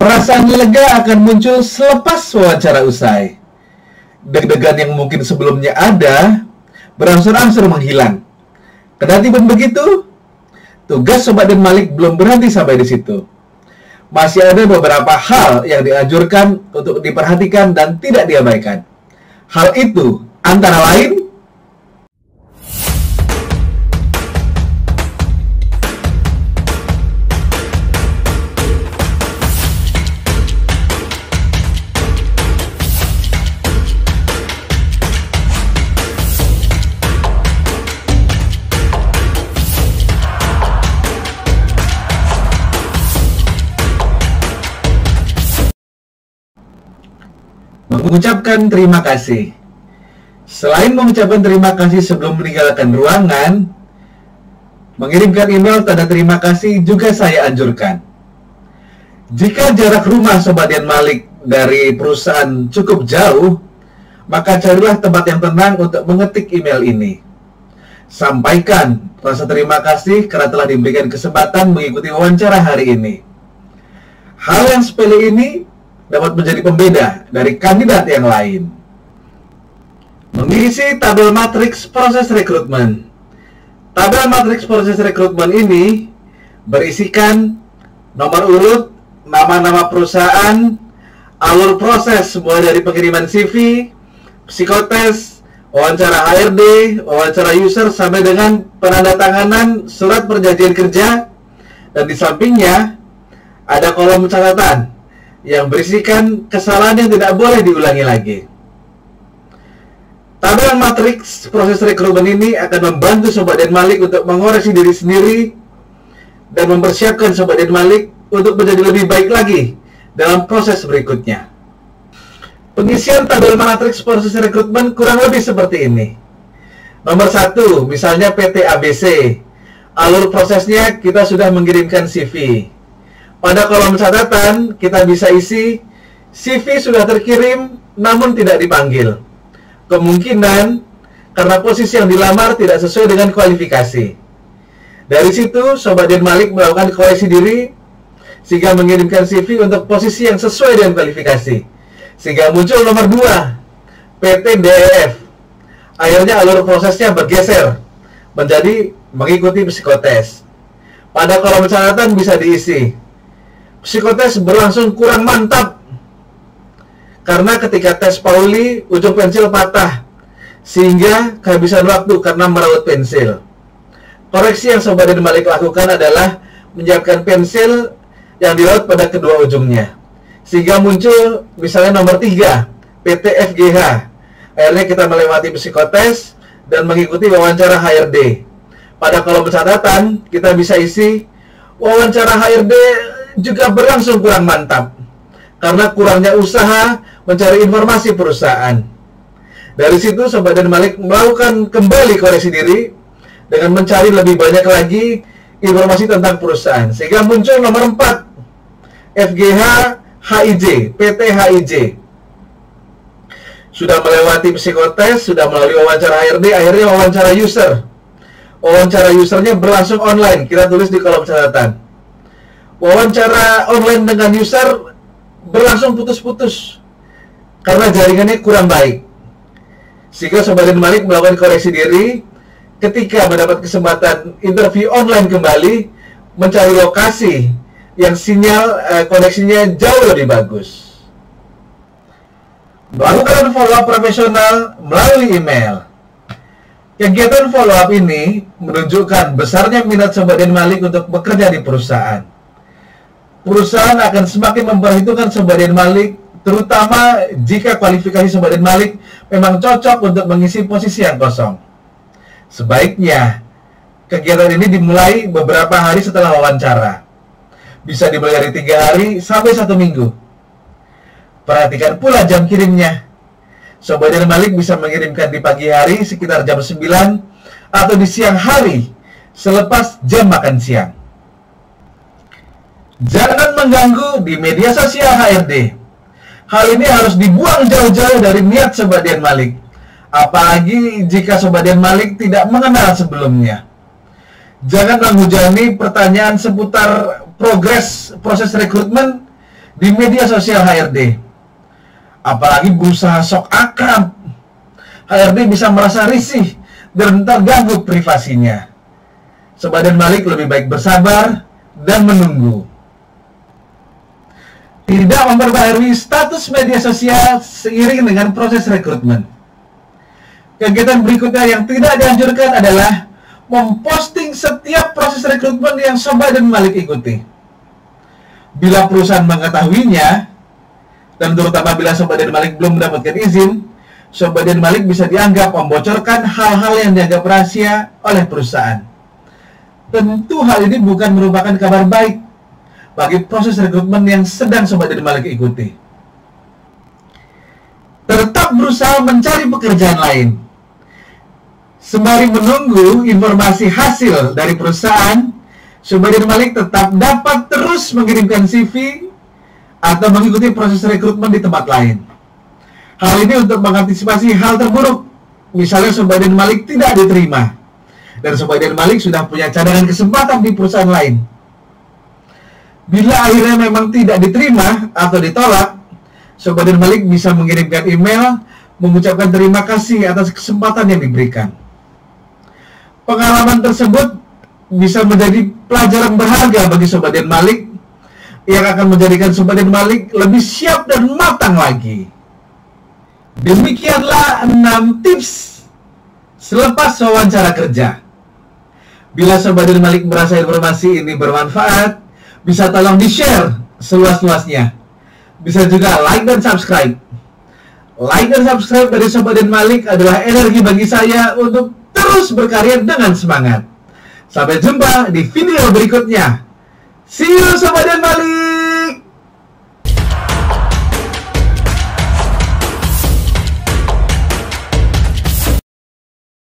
Perasaan lega akan muncul selepas wawancara usai. Deg-degan yang mungkin sebelumnya ada, berangsur-angsur menghilang. Kendati pun begitu, tugas Sobat Den Malik belum berhenti sampai di situ. Masih ada beberapa hal yang dianjurkan untuk diperhatikan dan tidak diabaikan. Hal itu antara lain mengucapkan terima kasih. Selain mengucapkan terima kasih sebelum meninggalkan ruangan, mengirimkan email tanda terima kasih juga saya anjurkan. Jika jarak rumah Sobat Den Malik dari perusahaan cukup jauh, maka carilah tempat yang tenang untuk mengetik email ini. Sampaikan rasa terima kasih karena telah diberikan kesempatan mengikuti wawancara hari ini. Hal yang sepele ini dapat menjadi pembeda dari kandidat yang lain. Mengisi tabel matriks proses rekrutmen. Tabel matriks proses rekrutmen ini berisikan nomor urut, nama-nama perusahaan, alur proses mulai dari pengiriman CV, psikotes, wawancara HRD, wawancara user sampai dengan penandatanganan surat perjanjian kerja, dan di sampingnya ada kolom catatan yang berisikan kesalahan yang tidak boleh diulangi lagi. Tabel matriks proses rekrutmen ini akan membantu Sobat Den Malik untuk mengoreksi diri sendiri dan mempersiapkan Sobat Den Malik untuk menjadi lebih baik lagi dalam proses berikutnya. Pengisian tabel matriks proses rekrutmen kurang lebih seperti ini. Nomor 1, misalnya PT ABC. Alur prosesnya kita sudah mengirimkan CV. Pada kolom catatan, kita bisa isi CV sudah terkirim namun tidak dipanggil. Kemungkinan karena posisi yang dilamar tidak sesuai dengan kualifikasi. Dari situ, Sobat Den Malik melakukan koreksi diri sehingga mengirimkan CV untuk posisi yang sesuai dengan kualifikasi. Sehingga muncul nomor 2, PT DEF. Akhirnya alur prosesnya bergeser menjadi mengikuti psikotes. Pada kolom catatan bisa diisi psikotes berlangsung kurang mantap karena ketika tes Pauli ujung pensil patah sehingga kehabisan waktu karena meraut pensil. Koreksi yang Sobat Den Malik lakukan adalah menyiapkan pensil yang diraut pada kedua ujungnya sehingga muncul misalnya nomor 3, PT FGH. Akhirnya kita melewati psikotes dan mengikuti wawancara HRD. Pada kolom catatan kita bisa isi wawancara HRD juga berlangsung kurang mantap karena kurangnya usaha mencari informasi perusahaan. Dari situ Sobat Den Malik melakukan kembali koreksi diri dengan mencari lebih banyak lagi informasi tentang perusahaan sehingga muncul nomor 4, FGH HIJ, PT HIJ. Sudah melewati psikotes, sudah melalui wawancara HRD, akhirnya wawancara user. Wawancara usernya berlangsung online, kita tulis di kolom catatan. Wawancara online dengan user berlangsung putus-putus karena jaringannya kurang baik. Sehingga Sobat Den Malik melakukan koreksi diri ketika mendapat kesempatan interview online kembali, mencari lokasi yang sinyal koneksinya jauh lebih bagus. Melakukan follow-up profesional melalui email. Kegiatan follow-up ini menunjukkan besarnya minat Sobat Den Malik untuk bekerja di perusahaan. Perusahaan akan semakin memperhitungkan Sobat Den Malik, terutama jika kualifikasi Sobat Den Malik memang cocok untuk mengisi posisi yang kosong. Sebaiknya, kegiatan ini dimulai beberapa hari setelah wawancara. Bisa dimulai dari 3 hari sampai 1 minggu. Perhatikan pula jam kirimnya. Sobat Den Malik bisa mengirimkan di pagi hari sekitar jam 9 atau di siang hari selepas jam makan siang. Jangan mengganggu di media sosial HRD. Hal ini harus dibuang jauh-jauh dari niat Sobat Den Malik. Apalagi jika Sobat Den Malik tidak mengenal sebelumnya. Jangan menghujani pertanyaan seputar progres proses rekrutmen di media sosial HRD. Apalagi berusaha sok akrab, HRD bisa merasa risih dan terganggu privasinya. Sobat Dan Malik lebih baik bersabar dan menunggu. Tidak memperbaharui status media sosial seiring dengan proses rekrutmen. Kegiatan berikutnya yang tidak dianjurkan adalah memposting setiap proses rekrutmen yang Sobat Dan Malik ikuti. Bila perusahaan mengetahuinya, dan terutama bila Sobat Dan Malik belum mendapatkan izin, Sobat Dan Malik bisa dianggap membocorkan hal-hal yang dianggap rahasia oleh perusahaan. Tentu hal ini bukan merupakan kabar baik bagi proses rekrutmen yang sedang Sobat Dan Malik ikuti. Tetap berusaha mencari pekerjaan lain. Sembari menunggu informasi hasil dari perusahaan, Sobat Dan Malik tetap dapat terus mengirimkan CV atau mengikuti proses rekrutmen di tempat lain. Hal ini untuk mengantisipasi hal terburuk. Misalnya Sobat Dan Malik tidak diterima, dan Sobat Dan Malik sudah punya cadangan kesempatan di perusahaan lain. Bila akhirnya memang tidak diterima atau ditolak, Sobat Dan Malik bisa mengirimkan email mengucapkan terima kasih atas kesempatan yang diberikan. Pengalaman tersebut bisa menjadi pelajaran berharga bagi Sobat Dan Malik yang akan menjadikan Sobat Dan Malik lebih siap dan matang lagi. Demikianlah 6 tips selepas wawancara kerja. Bila Sobat Dan Malik merasa informasi ini bermanfaat, bisa tolong di-share seluas-luasnya. Bisa juga like dan subscribe. Like dan subscribe dari Sobat Dan Malik adalah energi bagi saya untuk terus berkarya dengan semangat. Sampai jumpa di video berikutnya. See you Sobat Dan Malik.